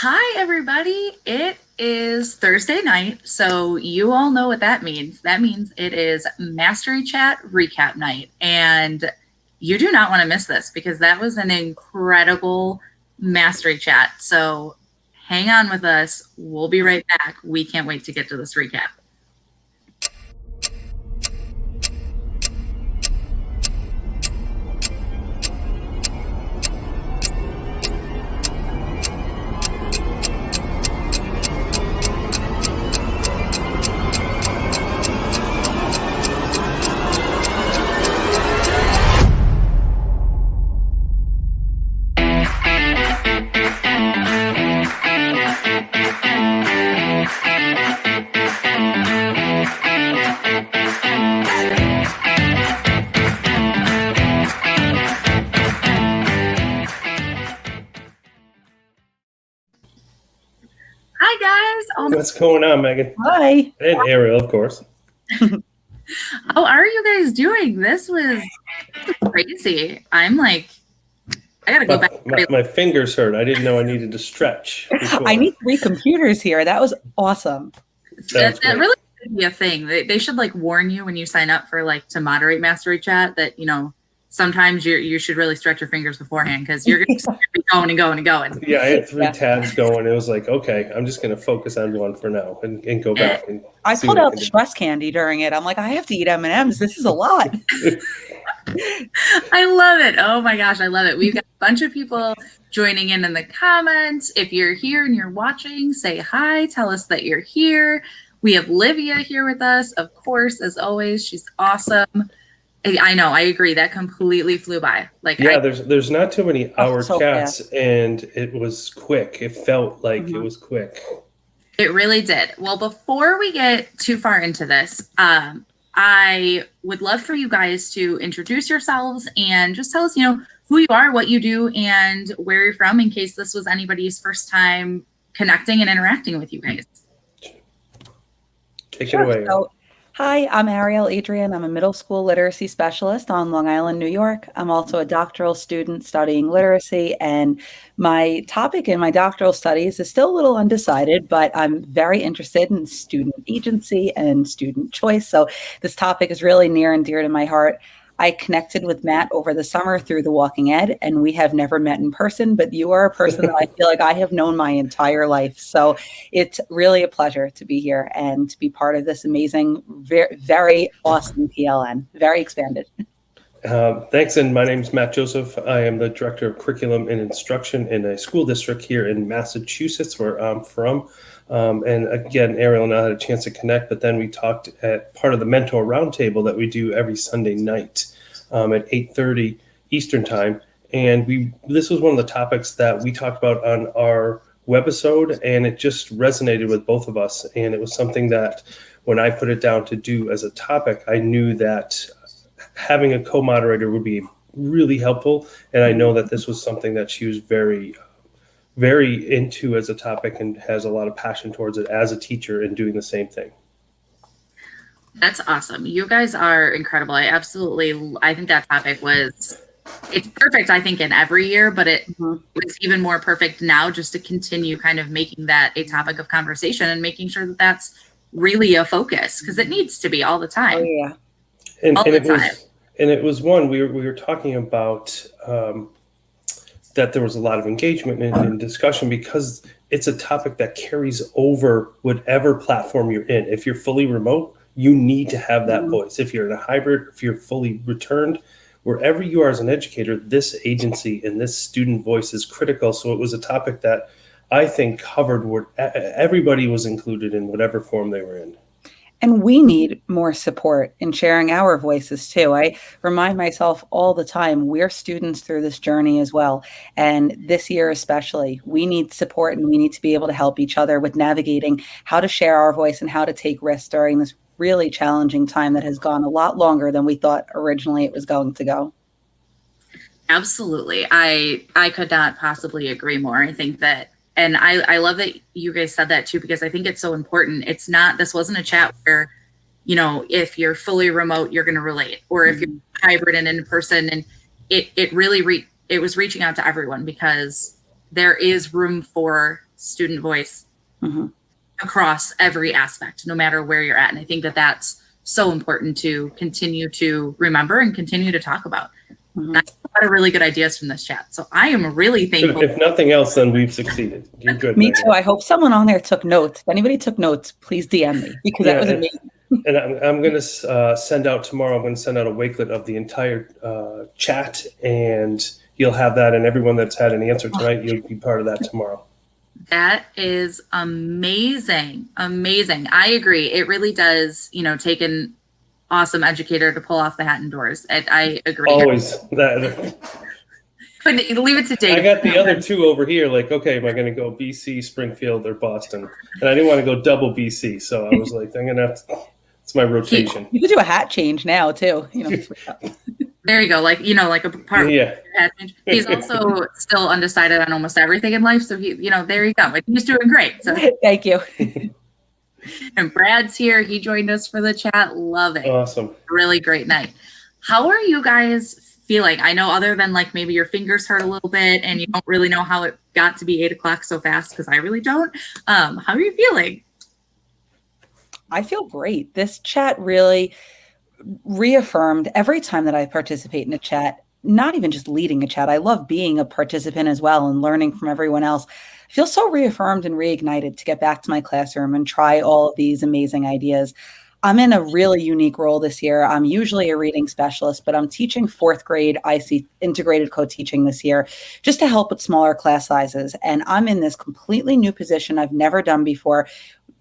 Hi, everybody. It is Thursday night, so you all know what that means. That means it is Mastery Chat recap night, and you do not want to miss this because that was an incredible Mastery Chat. So hang on with us. We'll be right back. We can't wait to get to this recap. Hi, guys. What's going on, Megan? Hi. And Ariel, of course. How are you guys doing? This was crazy. I'm like, I gotta go back. My fingers hurt. I didn't know I needed to stretch before. I need 3 computers here. That was awesome. That really should be a thing. They should like warn you when you sign up for like to moderate Mastery Chat that, you know, sometimes you should really stretch your fingers beforehand because you're going to be going and going and going. Yeah, I had 3 tabs going. It was like, okay, I'm just going to focus on one for now and go back. And I pulled out the stress candy during it. I'm like, I have to eat M&Ms. This is a lot. I love it. Oh my gosh, I love it. We've got a bunch of people joining in the comments. If you're here and you're watching, say hi. Tell us that you're here. We have Livia here with us, of course, as always. She's awesome. I know. I agree. That completely flew by. Like, yeah, there's not too many hour chats, and it was quick. It felt like it was quick. It really did. Well, before we get too far into this, I would love for you guys to introduce yourselves and just tell us, you know, who you are, what you do, and where you're from, in case this was anybody's first time connecting and interacting with you guys. Take it away. So, hi, I'm Ariel Adrian. I'm a middle school literacy specialist on Long Island, New York. I'm also a doctoral student studying literacy, and my topic in my doctoral studies is still a little undecided, but I'm very interested in student agency and student choice. So this topic is really near and dear to my heart. I connected with Matt over the summer through The Walking Ed, and we have never met in person, but you are a person that I feel like I have known my entire life. So it's really a pleasure to be here and to be part of this amazing, very, very awesome PLN. Very expanded. Thanks, and my name is Matt Joseph. I am the Director of Curriculum and Instruction in a school district here in Massachusetts, where I'm from. And again, Ariel and I had a chance to connect, but then we talked at part of the Mentor Roundtable that we do every Sunday night at 8:30 Eastern Time. And this was one of the topics that we talked about on our webisode, and it just resonated with both of us. And it was something that when I put it down to do as a topic, I knew that having a co-moderator would be really helpful. And I know that this was something that she was very into as a topic and has a lot of passion towards it as a teacher and doing the same thing. That's awesome. You guys are incredible. I think that topic it's perfect, I think, in every year, but it was even more perfect now just to continue kind of making that a topic of conversation and making sure that that's really a focus because it needs to be all the time. Oh, yeah. It was one we were talking about that there was a lot of engagement and discussion because it's a topic that carries over whatever platform you're in. If you're fully remote, you need to have that voice. If you're in a hybrid, if you're fully returned, wherever you are as an educator, this agency and this student voice is critical. So it was a topic that I think covered where everybody was included in whatever form they were in. And we need more support in sharing our voices too. I remind myself all the time, we're students through this journey as well. And this year especially, we need support and we need to be able to help each other with navigating how to share our voice and how to take risks during this really challenging time that has gone a lot longer than we thought originally it was going to go. Absolutely. I could not possibly agree more. I think that, and I love that you guys said that too, because I think it's so important. This wasn't a chat where, you know, if you're fully remote, you're going to relate, or if you're hybrid and in person. And it really was reaching out to everyone because there is room for student voice Mm-hmm. across every aspect, no matter where you're at. And I think that that's so important to continue to remember and continue to talk about. Mm-hmm. I got a lot of really good ideas from this chat. So I am really thankful. If nothing else, then we've succeeded. You're good. Me too. I hope someone on there took notes. If anybody took notes, please DM me, because that was amazing. And I'm going to send out tomorrow, I'm going to send out a wakelet of the entire chat, and you'll have that, and everyone that's had an answer tonight, you'll be part of that tomorrow. That is amazing. Amazing. I agree. It really does, take an awesome educator to pull off the hat indoors. I agree. Always. That. But leave it to Dave. I got the other two over here, like, okay, am I going to go BC, Springfield, or Boston? And I didn't want to go double BC, so I was like, I'm going to have to, it's my rotation. You could do a hat change now, too. There you go. Like a part of hat change. He's also still undecided on almost everything in life. So there you go. He's doing great. So thank you. And Brad's here. He joined us for the chat. Love it. Awesome. Really great night. How are you guys feeling? I know, other than like maybe your fingers hurt a little bit and you don't really know how it got to be 8 o'clock so fast, because I really don't. How are you feeling? I feel great. This chat really reaffirmed every time that I participate in a chat, not even just leading a chat. I love being a participant as well and learning from everyone else. I feel so reaffirmed and reignited to get back to my classroom and try all of these amazing ideas. I'm in a really unique role this year. I'm usually a reading specialist, but I'm teaching 4th grade IC integrated co-teaching this year just to help with smaller class sizes. And I'm in this completely new position I've never done before,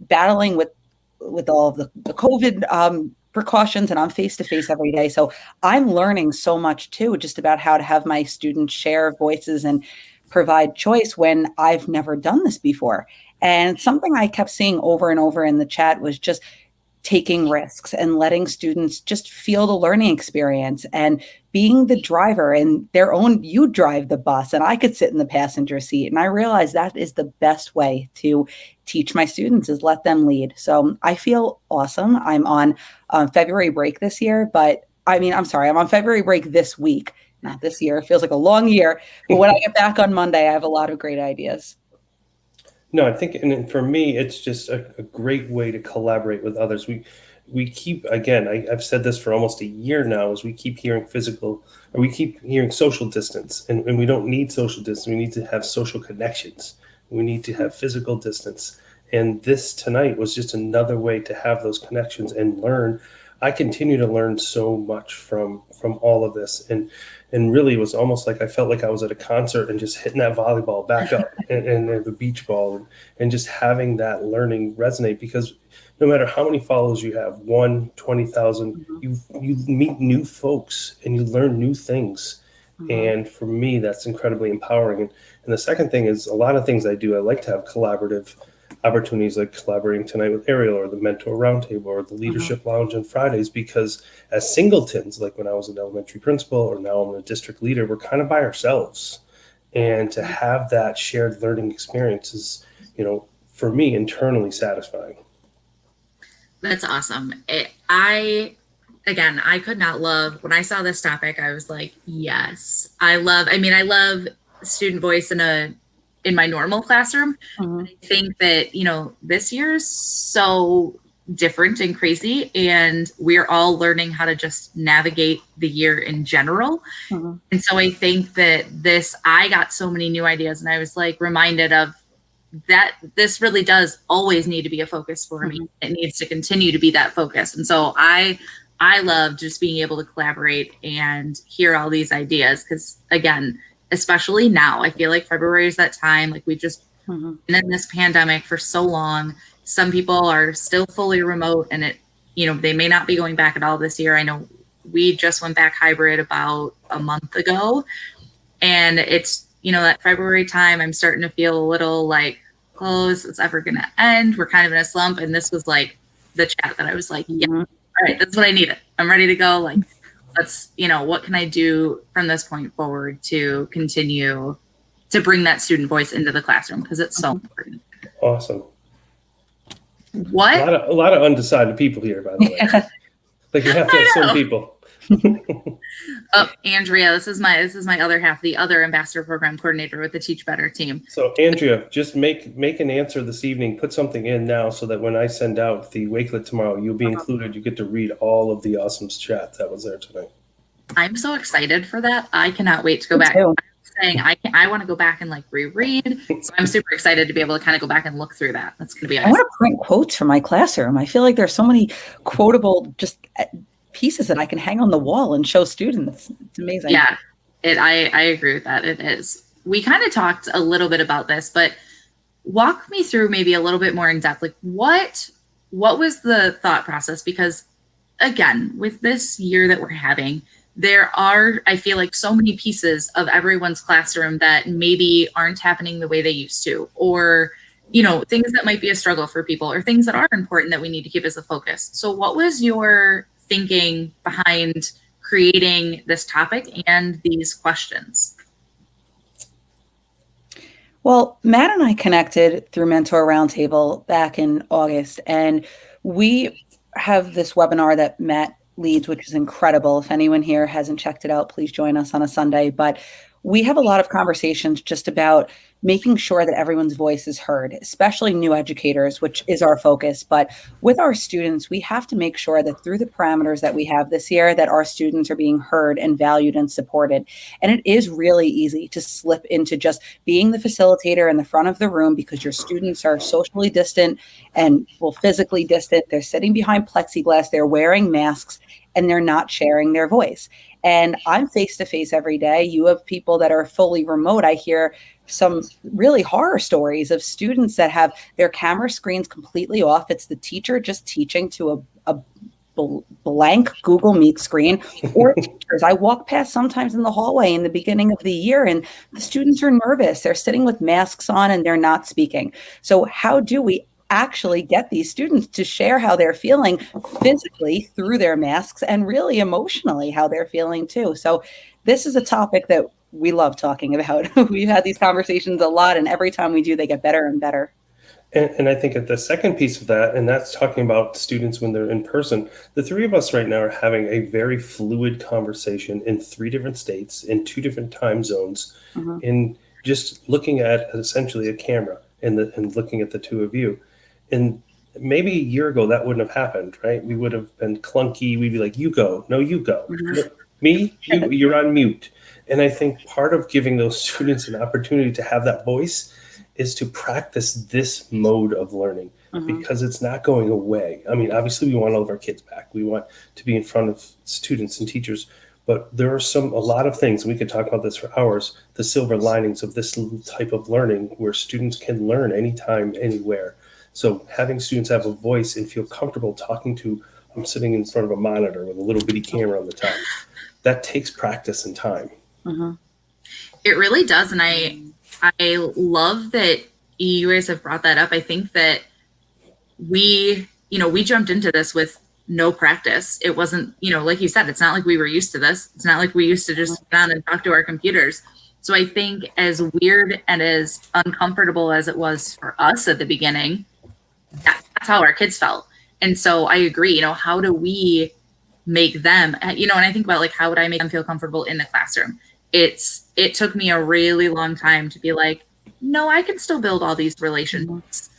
battling with all of the COVID precautions, and I'm face-to-face every day. So I'm learning so much too, just about how to have my students share voices and provide choice when I've never done this before. And something I kept seeing over and over in the chat was just taking risks and letting students just feel the learning experience and being the driver in their own. You drive the bus and I could sit in the passenger seat. And I realized that is the best way to teach my students, is let them lead. So I feel awesome. I'm on February break this year, I'm on February break this week, not this year. It feels like a long year. But when I get back on Monday, I have a lot of great ideas. No, I think, and for me, it's just a great way to collaborate with others. We keep, again, I've said this for almost a year now, is we keep hearing we keep hearing social distance, and we don't need social distance. We need to have social connections. We need to have physical distance. And this tonight was just another way to have those connections and learn. I continue to learn so much from all of this. And really, it was almost like I felt like I was at a concert and just hitting that volleyball back up and the beach ball and just having that learning resonate, because no matter how many follows you have, 20,000, you meet new folks and you learn new things. Mm-hmm. And for me, that's incredibly empowering. And the second thing is, a lot of things I do, I like to have collaborative opportunities, like collaborating tonight with Ariel, or the Mentor Roundtable, or the Leadership Lounge on Fridays, because as singletons, like when I was an elementary principal or now I'm a district leader, we're kind of by ourselves. And to have that shared learning experience is, for me, internally satisfying. That's awesome. I could not love, when I saw this topic, I was like, yes, I love student voice in my normal classroom. Mm-hmm. I think that, this year is so different and crazy, and we're all learning how to just navigate the year in general. Mm-hmm. And so I think that I got so many new ideas, and I was like reminded of that this really does always need to be a focus for me. It needs to continue to be that focus. And so I love just being able to collaborate and hear all these ideas, because again, especially now, I feel like February is that time. Like, we've just been in this pandemic for so long. Some people are still fully remote, and they may not be going back at all this year. I know we just went back hybrid about a month ago, and it's, that February time, I'm starting to feel a little like, oh, is this ever going to end? We're kind of in a slump. And this was like the chat that I was like, yeah, all right, that's what I needed. I'm ready to go. Like, let's, what can I do from this point forward to continue to bring that student voice into the classroom, because it's so important. Awesome. What? A lot of undecided people here, by the way. Like, you have to have some people. Oh, Andrea, this is my other half, the other ambassador program coordinator with the Teach Better team. So Andrea, just make an answer this evening. Put something in now so that when I send out the Wakelet tomorrow, you'll be included. You get to read all of the awesome chat that was there tonight. I'm so excited for that. I cannot wait to go back. I'm saying I want to go back and like reread. So I'm super excited to be able to kind of go back and look through that. That's going to be awesome. I want to print quotes for my classroom. I feel like there's so many quotable just pieces that I can hang on the wall and show students. It's amazing. Yeah, I agree with that. It is. We kind of talked a little bit about this, but walk me through maybe a little bit more in depth. Like what was the thought process? Because again, with this year that we're having, there are, I feel like, so many pieces of everyone's classroom that maybe aren't happening the way they used to, or, you know, things that might be a struggle for people, or things that are important that we need to keep as a focus. So what was your thinking behind creating this topic and these questions? Well, Matt and I connected through Mentor Roundtable back in August, and we have this webinar that Matt leads, which is incredible. If anyone here hasn't checked it out, please join us on a Sunday. But we have a lot of conversations just about making sure that everyone's voice is heard, especially new educators, which is our focus. But with our students, we have to make sure that through the parameters that we have this year, that our students are being heard and valued and supported. And it is really easy to slip into just being the facilitator in the front of the room because your students are socially distant and, well, physically distant. They're sitting behind plexiglass, they're wearing masks, and they're not sharing their voice. And I'm face-to-face every day. You have people that are fully remote. I hear some really horror stories of students that have their camera screens completely off. It's the teacher just teaching to a blank Google Meet screen, or teachers. I walk past sometimes in the hallway in the beginning of the year, and the students are nervous. They're sitting with masks on and they're not speaking. So how do we actually get these students to share how they're feeling physically through their masks and really emotionally how they're feeling too? So this is a topic that we love talking about. We've had these conversations a lot, and every time we do, they get better and better. And I think that the second piece of that, and that's talking about students when they're in person, the three of us right now are having a very fluid conversation in 3 different states, in 2 different time zones, in just looking at essentially a camera and looking at the two of you. And maybe a year ago, that wouldn't have happened, right? We would have been clunky. We'd be like, you go. No, you go. Me, you're on mute. And I think part of giving those students an opportunity to have that voice is to practice this mode of learning because it's not going away. I mean, obviously, we want all of our kids back. We want to be in front of students and teachers. But there are a lot of things, and we could talk about this for hours, the silver linings of this type of learning where students can learn anytime, anywhere. So having students have a voice and feel comfortable talking to, I'm sitting in front of a monitor with a little bitty camera on the top. That takes practice and time. It really does. And I love that you guys have brought that up. I think that we jumped into this with no practice. It wasn't, like you said, it's not like we were used to this. It's not like we used to just sit down and talk to our computers. So I think as weird and as uncomfortable as it was for us at the beginning, that's how our kids felt. And so I agree, how do we make them, and I think about like, how would I make them feel comfortable in the classroom? It took me a really long time to be like, no, I can still build all these relationships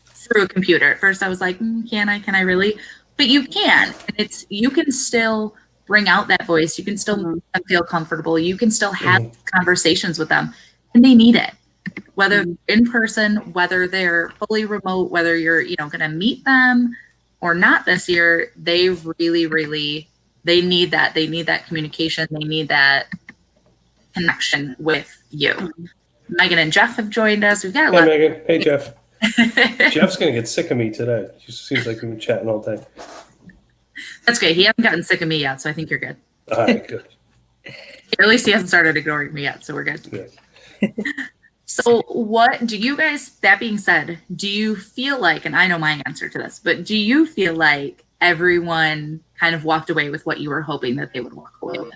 through a computer. At first I was like, can I really? But you can, and you can still bring out that voice. You can still make them feel comfortable. You can still have conversations with them, and they need it. Whether in person, whether they're fully remote, whether you're, going to meet them or not this year, they really, really, they need that. They need that communication. They need that connection with you. Megan and Jeff have joined us. We've got Hey, Megan. Hey, Jeff. Jeff's going to get sick of me today. He seems like we've been chatting all day. That's good. He hasn't gotten sick of me yet, so I think you're good. All right, good. At least he hasn't started ignoring me yet, so we're good. Yeah. So what do you guys, that being said, do you feel like, and I know my answer to this, but do you feel like everyone kind of walked away with what you were hoping that they would walk away with?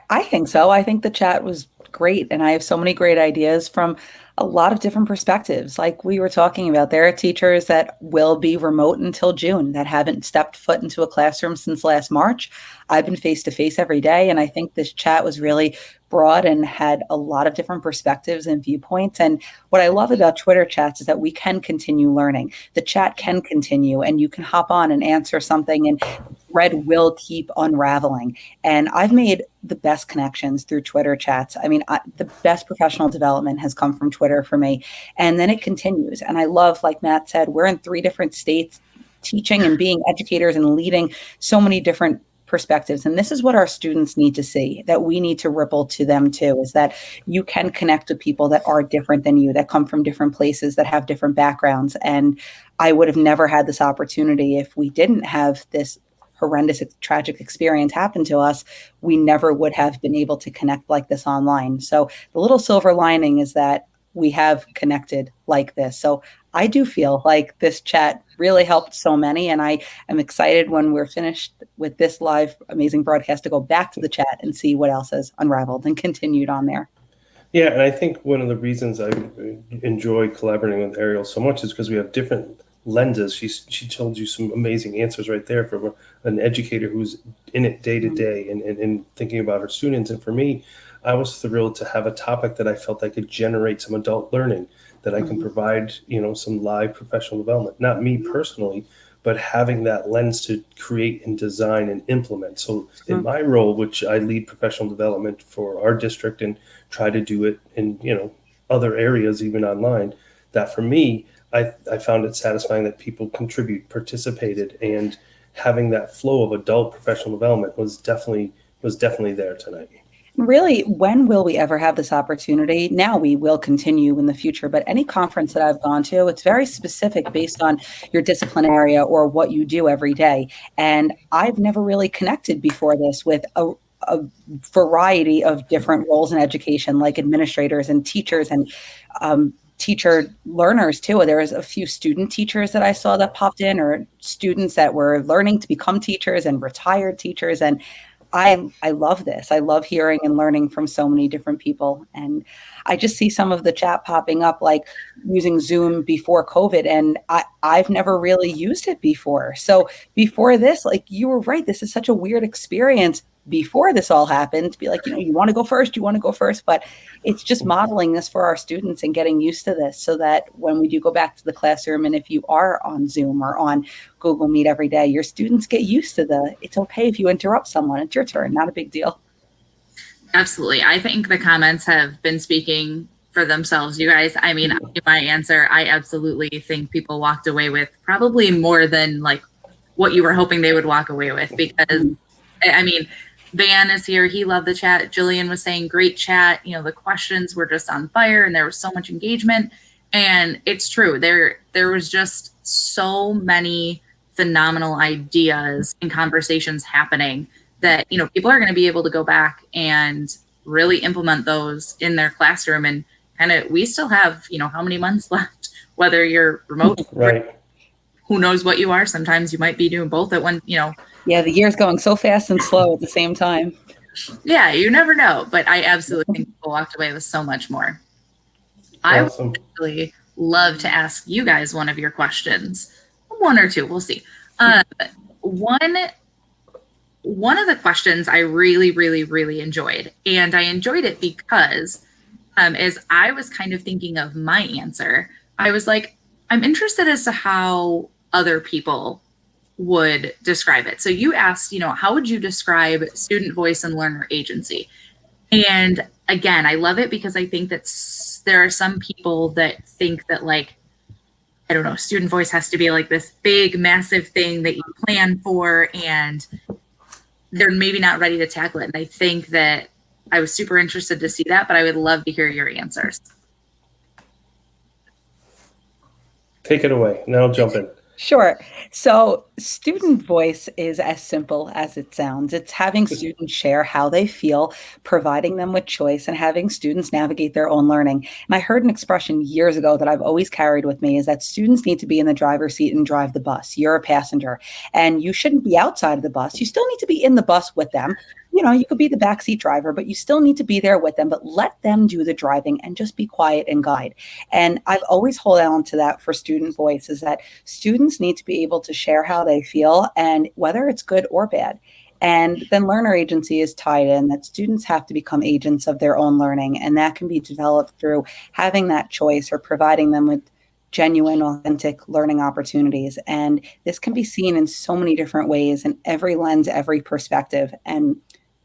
I think so. I think the chat was great. And I have so many great ideas from a lot of different perspectives. Like we were talking about, there are teachers that will be remote until June that haven't stepped foot into a classroom since last March. I've been face to face every day. And I think this chat was really broad and had a lot of different perspectives and viewpoints. And what I love about Twitter chats is that we can continue learning. The chat can continue and you can hop on and answer something and thread will keep unraveling. And I've made the best connections through Twitter chats. I mean, the best professional development has come from Twitter for me. And then it continues. And I love, like Matt said, we're in 3 different states teaching and being educators and leading so many different perspectives. And this is what our students need to see, that we need to ripple to them too, is that you can connect with people that are different than you, that come from different places, that have different backgrounds. And I would have never had this opportunity if we didn't have this horrendous, tragic experience happen to us. We never would have been able to connect like this online. So the little silver lining is that we have connected like this. So I do feel like this chat really helped so many. And I am excited when we're finished with this live amazing broadcast to go back to the chat and see what else has unraveled and continued on there. Yeah, and I think one of the reasons I enjoy collaborating with Ariel so much is because we have different lenses. She told you some amazing answers right there from an educator who's in it day to day and thinking about her students. And for me, I was thrilled to have a topic that I felt I could generate some adult learning, that I can provide, some live professional development, not me personally, but having that lens to create and design and implement. So in my role, which I lead professional development for our district and try to do it in, other areas, even online, that for me, I found it satisfying that people contribute, participated, and having that flow of adult professional development was definitely there tonight. Really, when will we ever have this opportunity? Now we will continue in the future, but any conference that I've gone to, it's very specific based on your discipline area or what you do every day. And I've never really connected before this with a variety of different roles in education, like administrators and teachers and teacher learners too. There was a few student teachers that I saw that popped in, or students that were learning to become teachers and retired teachers. And I love this. I love hearing and learning from so many different people. And I just see some of the chat popping up, like using Zoom before COVID. And I've never really used it before. So before this, like you were right, this is such a weird experience before this all happened to be like, you want to go first. But it's just modeling this for our students and getting used to this so that when we do go back to the classroom, and if you are on Zoom or on Google Meet every day, your students get used to it's okay if you interrupt someone. It's your turn, not a big deal. Absolutely. I think the comments have been speaking for themselves, you guys. I mean, my answer, I absolutely think people walked away with probably more than like what you were hoping they would walk away with, because I mean, Van is here. He loved the chat. Jillian was saying great chat. The questions were just on fire and there was so much engagement. And it's true. There was just so many phenomenal ideas and conversations happening that, people are going to be able to go back and really implement those in their classroom. And kind of, we still have, how many months left, whether you're remote, right? Who knows what you are. Sometimes you might be doing both at one, Yeah, the year's going so fast and slow at the same time. Yeah, you never know. But I absolutely think people walked away with so much more. Awesome. I would really love to ask you guys one of your questions. One or two, we'll see. One of the questions I really, really, really enjoyed. And I enjoyed it because as I was kind of thinking of my answer, I was like, I'm interested as to how other people would describe it. So you asked, how would you describe student voice and learner agency? And again, I love it because I think that there are some people that think that, like, I don't know, student voice has to be like this big, massive thing that you plan for, and they're maybe not ready to tackle it. And I think that I was super interested to see that, but I would love to hear your answers. Take it away. Now I'll jump in. Sure. So student voice is as simple as it sounds. It's having students share how they feel, providing them with choice, and having students navigate their own learning. And I heard an expression years ago that I've always carried with me is that students need to be in the driver's seat and drive the bus. You're a passenger, and you shouldn't be outside of the bus. You still need to be in the bus with them. You could be the backseat driver, but you still need to be there with them, but let them do the driving and just be quiet and guide. And I've always held on to that for student voice, is that students need to be able to share how they feel and whether it's good or bad. And then learner agency is tied in, that students have to become agents of their own learning. And that can be developed through having that choice or providing them with genuine, authentic learning opportunities. And this can be seen in so many different ways, in every lens, every perspective. And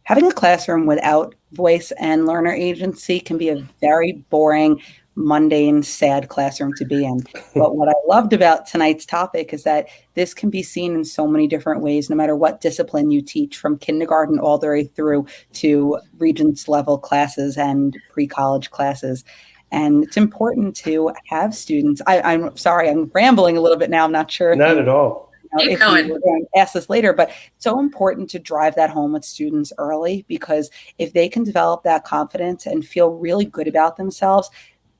having a classroom without voice and learner agency can be a very boring, mundane, sad classroom to be in. But what I loved about tonight's topic is that this can be seen in so many different ways, no matter what discipline you teach, from kindergarten all the way through to Regents level classes and pre-college classes. And it's important to have students. I'm sorry, I'm rambling a little bit now. I'm not sure. Not at all. If you were going to ask this later, but it's so important to drive that home with students early, because if they can develop that confidence and feel really good about themselves,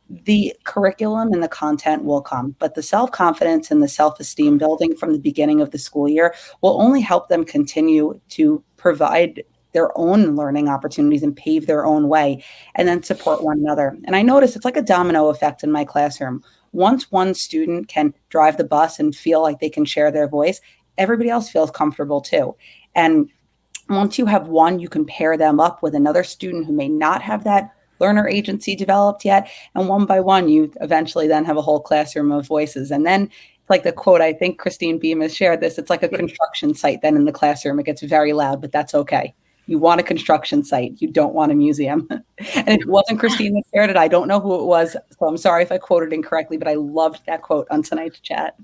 the curriculum and the content will come. But the self-confidence and the self-esteem building from the beginning of the school year will only help them continue to provide their own learning opportunities and pave their own way, and then support one another. And I notice it's like a domino effect in my classroom. Once one student can drive the bus and feel like they can share their voice, everybody else feels comfortable too. And once you have one, you can pair them up with another student who may not have that learner agency developed yet. And one by one, you eventually then have a whole classroom of voices. And then, like the quote, I think Christine Beam has shared this, it's like a construction site then in the classroom. It gets very loud, but that's okay. You want a construction site. You don't want a museum. And it wasn't Christine that shared it. I don't know who it was. So I'm sorry if I quoted incorrectly, but I loved that quote on tonight's chat.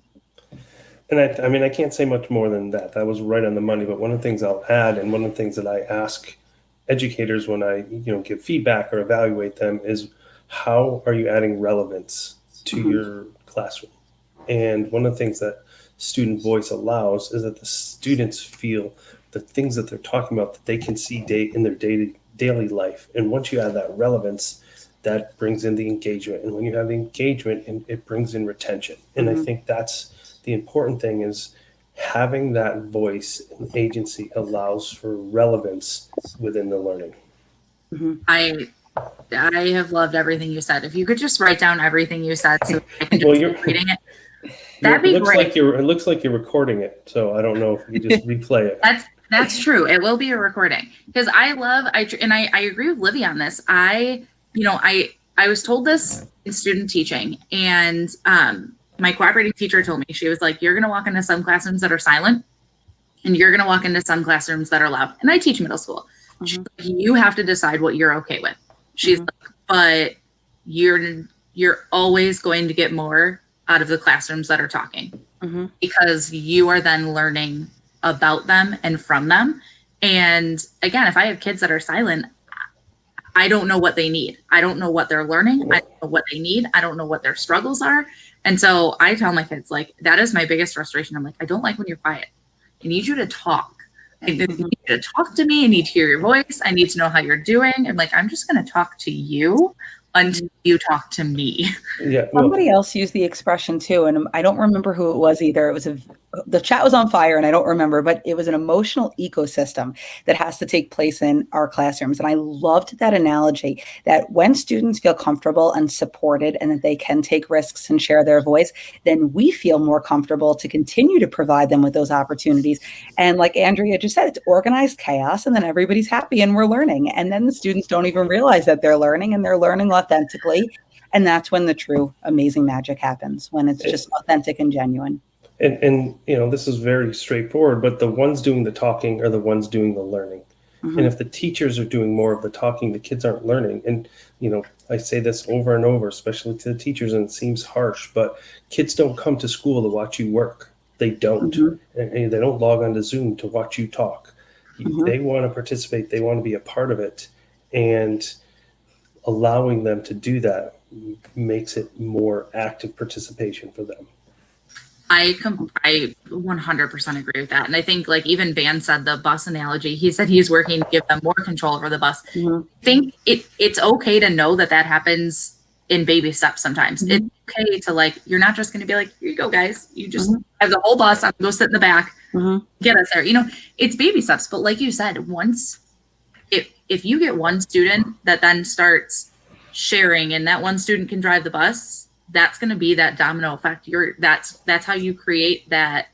And I can't say much more than that. That was right on the money. But one of the things I'll add, and one of the things that I ask educators when I give feedback or evaluate them, is how are you adding relevance to your classroom? And one of the things that student voice allows is that the students feel the things that they're talking about that they can see in their daily life. And once you add that relevance, that brings in the engagement. And when you have the engagement, it brings in retention. And I think that's the important thing, is having that voice and agency allows for relevance within the learning. I have loved everything you said. If you could just write down everything you said so I can just keep reading it. That'd be great. It looks like you're recording it, so I don't know if you just replay it. That's true. It will be a recording, because I agree with Livy on this. I was told this in student teaching, and my cooperating teacher told me, she was like, you're going to walk into some classrooms that are silent, and you're going to walk into some classrooms that are loud. And I teach middle school. She's like, you have to decide what you're okay with. She's like, but you're always going to get more out of the classrooms that are talking, because you are then learning about them and from them. And again, if I have kids that are silent, I don't know what they need. I don't know what they're learning. I don't know what they need. I don't know what their struggles are. And so I tell my kids, like, that is my biggest frustration. I'm like, I don't like when you're quiet. I need you to talk. I need you to talk to me. I need to hear your voice. I need to know how you're doing. I'm like, I'm just going to talk to you until you talk to me. Yeah. Somebody else used the expression too, and I don't remember who it was either. It was the chat was on fire, and I don't remember, but it was an emotional ecosystem that has to take place in our classrooms. And I loved that analogy, that when students feel comfortable and supported and that they can take risks and share their voice, then we feel more comfortable to continue to provide them with those opportunities. And like Andrea just said, it's organized chaos, and then everybody's happy and we're learning. And then the students don't even realize that they're learning, and they're learning authentically. And that's when the true amazing magic happens, when it's just authentic and genuine. And this is very straightforward, but the ones doing the talking are the ones doing the learning. And if the teachers are doing more of the talking, the kids aren't learning. And, I say this over and over, especially to the teachers, and it seems harsh, but kids don't come to school to watch you work. They don't. And they don't log on to Zoom to watch you talk. They want to participate. They want to be a part of it. And allowing them to do that makes it more active participation for them. I 100% agree with that. And I think like even Van said the bus analogy, he said he's working to give them more control over the bus. Mm-hmm. I think it's okay to know that happens in baby steps sometimes. Mm-hmm. It's okay to like, you're not just going to be like, here you go, guys. You just have the whole bus. I'm going to go sit in the back, get us there. It's baby steps. But like you said, once, if you get one student that then starts sharing and that one student can drive the bus, that's going to be that domino effect. That's how you create that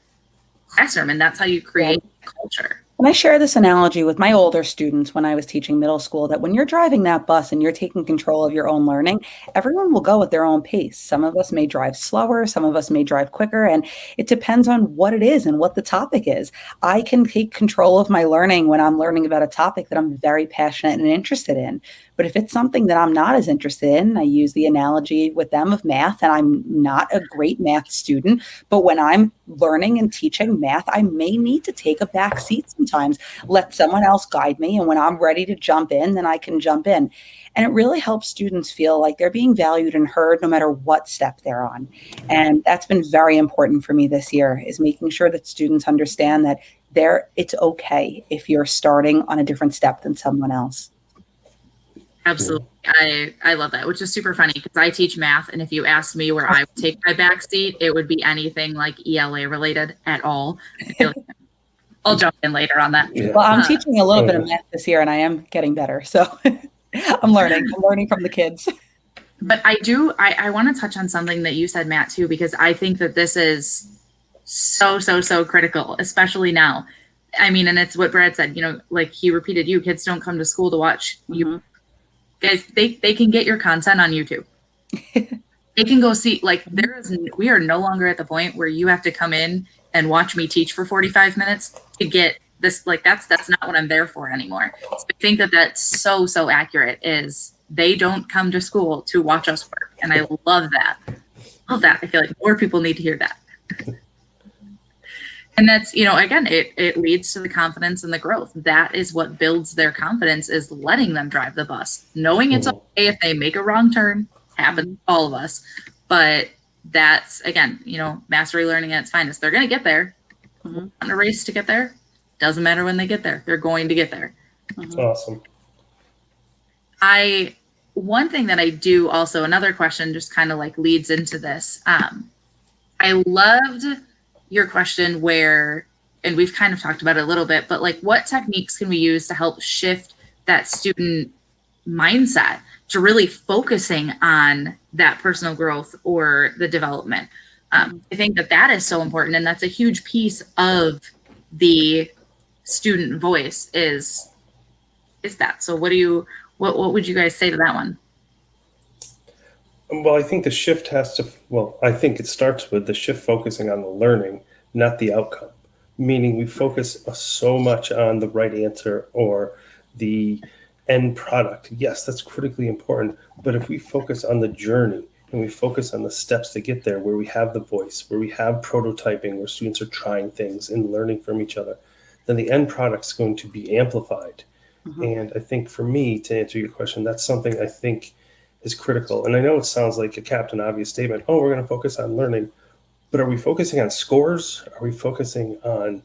classroom, and that's how you create culture. And I share this analogy with my older students when I was teaching middle school, that when you're driving that bus and you're taking control of your own learning, everyone will go at their own pace. Some of us may drive slower, some of us may drive quicker, and it depends on what it is and what the topic is. I can take control of my learning when I'm learning about a topic that I'm very passionate and interested in. But if it's something that I'm not as interested in, I use the analogy with them of math, and I'm not a great math student, but when I'm learning and teaching math, I may need to take a back seat sometimes, let someone else guide me. And when I'm ready to jump in, then I can jump in. And it really helps students feel like they're being valued and heard no matter what step they're on. And that's been very important for me this year, is making sure that students understand that it's okay if you're starting on a different step than someone else. Absolutely. I love that, which is super funny because I teach math. And if you asked me where I would take my back seat, it would be anything like ELA related at all. I'll jump in later on that. Well, I'm teaching a little bit of math this year and I am getting better. So I'm learning from the kids. But I want to touch on something that you said, Matt, too, because I think that this is so critical, especially now. I mean, and it's what Brad said, like he repeated, kids don't come to school to watch you. Guys, they can get your content on YouTube. They can go see, like, we are no longer at the point where you have to come in and watch me teach for 45 minutes to get this. Like, that's not what I'm there for anymore. So I think that that's so accurate, is they don't come to school to watch us work. And I love that. I feel like more people need to hear that. And that's, again, it leads to the confidence and the growth. That is what builds their confidence, is letting them drive the bus, knowing it's okay if they make a wrong turn. Happens to all of us. But that's, again, mastery learning at its finest. They're going to get there. On a race to get there. Doesn't matter when they get there. They're going to get there. Awesome. One thing that I do also, another question just kind of like leads into this. I loved your question where, and we've kind of talked about it a little bit, but like, what techniques can we use to help shift that student mindset to really focusing on that personal growth or the development? I think that is so important, and that's a huge piece of the student voice is that. So what would you guys say to that one? Well, I think the shift I think it starts with the shift focusing on the learning, not the outcome. Meaning we focus so much on the right answer or the end product. Yes, that's critically important. But if we focus on the journey and we focus on the steps to get there, where we have the voice, where we have prototyping, where students are trying things and learning from each other, then the end product is going to be amplified. And I think for me, to answer your question, that's something I think is critical. And I know it sounds like a Captain Obvious statement. Oh, we're going to focus on learning. But are we focusing on scores? Are we focusing on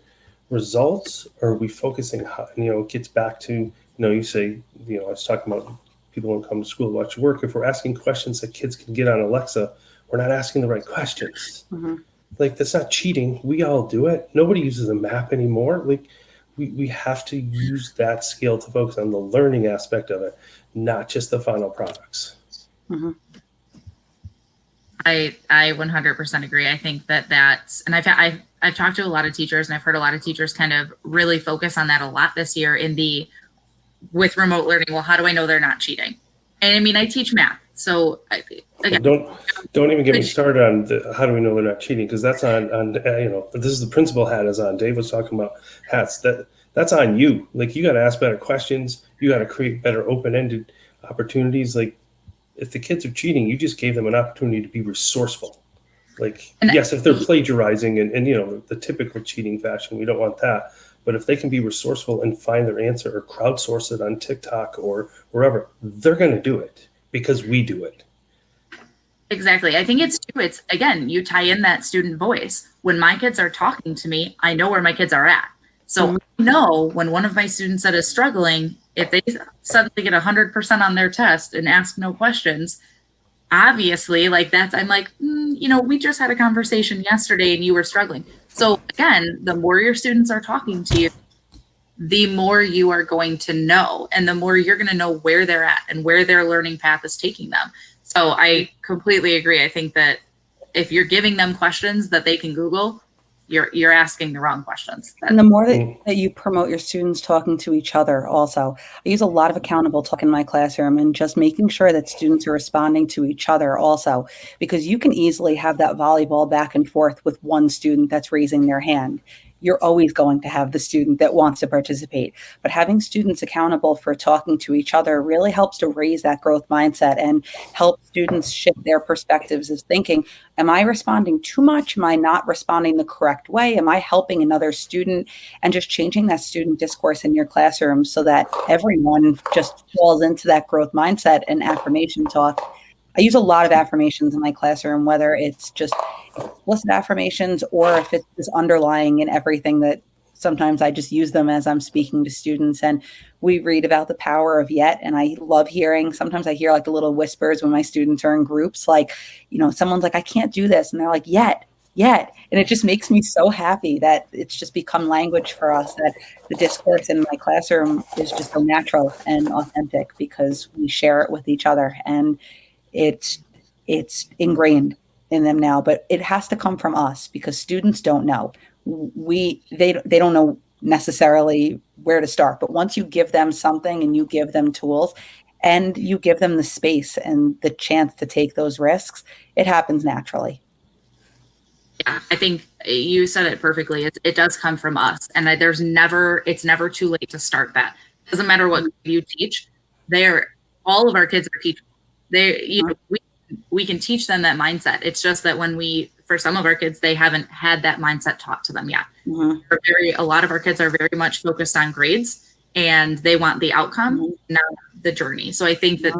results? Or are we focusing, it gets back to, you say, I was talking about people who come to school to watch work. If we're asking questions that kids can get on Alexa, we're not asking the right questions. Like, that's not cheating. We all do it. Nobody uses a map anymore. Like, we have to use that skill to focus on the learning aspect of it, not just the final products. I 100% agree. I think that's, and I've talked to a lot of teachers, and I've heard a lot of teachers kind of really focus on that a lot this year with remote learning. Well, how do I know they're not cheating? And I mean, I teach math, so again, don't even get me started on how do we know they're not cheating, because that's on this is the principal hat is on. Dave was talking about hats. That's on you. Like, you got to ask better questions. You got to create better open-ended opportunities. Like, if the kids are cheating, you just gave them an opportunity to be resourceful. Like, yes, if they're plagiarizing and the typical cheating fashion, we don't want that. But if they can be resourceful and find their answer or crowdsource it on TikTok or wherever, they're going to do it because we do it. Exactly. I think it's again, you tie in that student voice. When my kids are talking to me, I know where my kids are at. So I know when one of my students that is struggling, if they suddenly get 100% on their test and ask no questions, obviously, like that's, I'm like, we just had a conversation yesterday and you were struggling. So again, the more your students are talking to you, the more you are going to know, and the more you're going to know where they're at and where their learning path is taking them. So I completely agree. I think that if you're giving them questions that they can Google, you're asking the wrong questions. And the more that you promote your students talking to each other also. I use a lot of accountable talk in my classroom and just making sure that students are responding to each other also, because you can easily have that volleyball back and forth with one student that's raising their hand. You're always going to have the student that wants to participate, but having students accountable for talking to each other really helps to raise that growth mindset and help students shift their perspectives of thinking, am I responding too much? Am I not responding the correct way? Am I helping another student? And just changing that student discourse in your classroom so that everyone just falls into that growth mindset and affirmation talk. I use a lot of affirmations in my classroom, whether it's just explicit affirmations or if it's just underlying in everything, that sometimes I just use them as I'm speaking to students. And we read about the power of yet. And I love hearing, sometimes I hear like the little whispers when my students are in groups, like, someone's like, I can't do this. And they're like, yet. And it just makes me so happy that it's just become language for us, that the discourse in my classroom is just so natural and authentic because we share it with each other. And it's ingrained in them now, but it has to come from us because students don't know. They don't know necessarily where to start, but once you give them something and you give them tools and you give them the space and the chance to take those risks, it happens naturally. Yeah, I think you said it perfectly. It does come from us, and it's never too late to start that. It doesn't matter what you teach. All of our kids are teachable. We can teach them that mindset. It's just that for some of our kids, they haven't had that mindset taught to them yet. A lot of our kids are very much focused on grades, and they want the outcome, not the journey. So I think that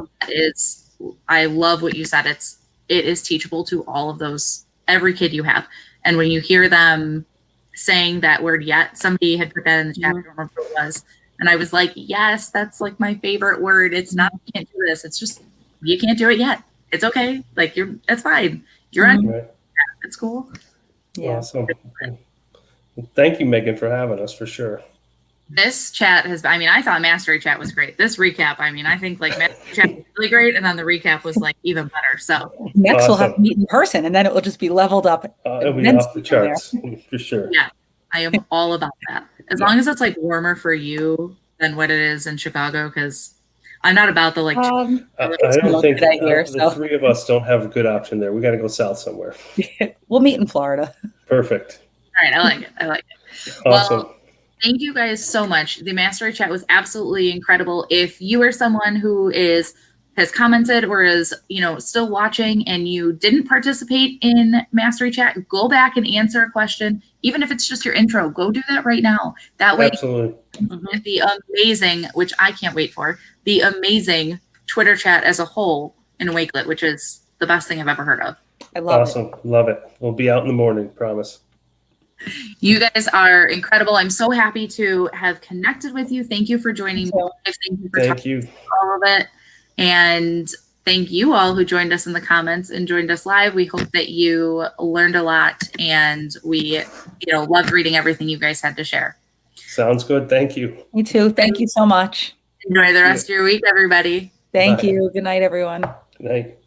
I love what you said. It is teachable to all of those, every kid you have. And when you hear them saying that word yet, somebody had put that in the chat, I don't remember what it was. And I was like, yes, that's like my favorite word. It's not, you can't do this. It's just, you can't do it yet. It's okay. Like that's fine. You're on. Right. It's cool. Yeah. Awesome. Thank you, Megan, for having us for sure. This chat I thought Mastery Chat was great. This recap, I think like Mastery Chat was really great. And then the recap was like even better. So next we'll have to meet in person and then it will just be leveled up. It'll be off the charts for sure. Yeah. I am all about that. As long as it's like warmer for you than what it is in Chicago, because I'm not about the like. I don't think the three of us don't have a good option there. We got to go south somewhere. We'll meet in Florida. Perfect. All right, I like it. Awesome. Well, thank you guys so much. The Mastery Chat was absolutely incredible. If you are someone who has commented or is still watching and you didn't participate in Mastery Chat, go back and answer a question, even if it's just your intro. Go do that right now. That way, absolutely. The amazing, which I can't wait for, the amazing Twitter chat as a whole in Wakelet, which is the best thing I've ever heard of. I love it. Awesome. Love it. We'll be out in the morning, promise. You guys are incredible. I'm so happy to have connected with you. Thank you for joining me. Thank you for talking all of it. And thank you all who joined us in the comments and joined us live. We hope that you learned a lot, and we loved reading everything you guys had to share. Sounds good. Thank you. Me too. Thank you so much. Enjoy the rest of your week, everybody. Thank you. Good night, everyone. Good night.